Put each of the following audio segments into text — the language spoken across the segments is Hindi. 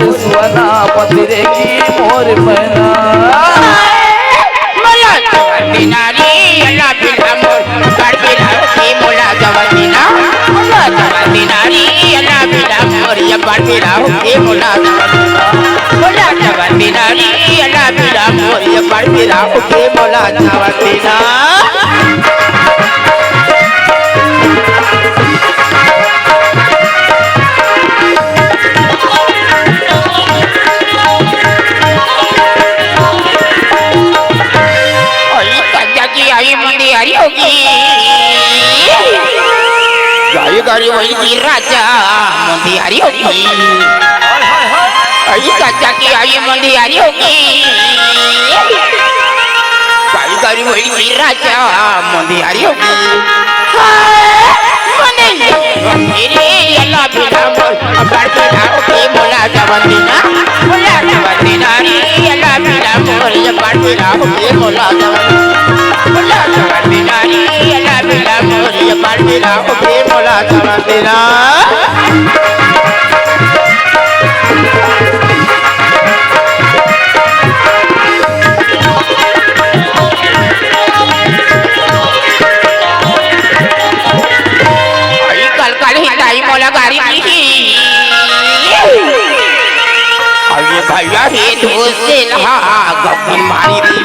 मोर सुवना पतिरे की मोर बहना मोला जवती नारी अल्लाह बिला मोर बाड़ बिला की मोला जवती ना मोला जवती नारी अल्लाह बिला मोर ये बाड़ बिला की मोला जवती ना मोला जवती नारी अल्लाह बिला मोर ये बाड़ बिला की मोला जवती ना गाड़ी वही की राजा मंदियारी होगी आई काचा की आई मंदियारी होगी गाड़ी वही की राजा मंदियारी होगी मेरे अल्लाह बिला मोर बाड़ बिला की मोला जवंदीना मोला जवंदीना रे अल्लाह बिला मोर ये बाड़ बिला की मोला जवंदीना मोला जवंदीना रे अल्लाह बिला मोर ये बाड़ बिला की मोला जवंदीना मोला गाड़ी अरे भैया हे दोसे लहा गप्पी मारी दी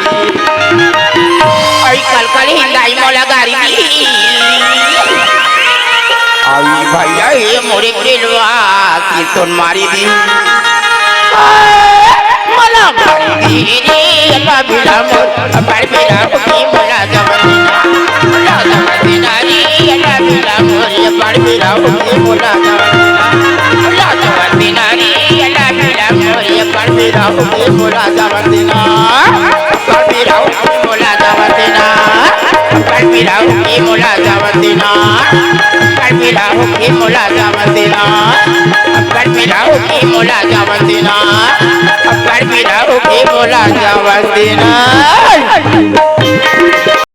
आई कल हिंदाई मोला गाड़ी आई भैया हे मोरे केलवा कीर्तन मारी दी मोला गाड़ी दी रे अल्लाह बिला मोर बाड़ बिला की मोला जवंदीना मोला जवंदीना रे अल्लाह बिला मोर ये बाड़ बिला की मोला जवंदीना मोला जवंदीना रे अल्लाह बिला मोर ये बाड़ बिला की मोला जवंदीना बाड़ बिला की मोला जवंदीना बाड़ बिला की मोला जवंदीना बाड़ बिला की मोला जवंदीना बाड़ बिला की मोला जवंदीना बाड़ बिला की मोला जवंदीना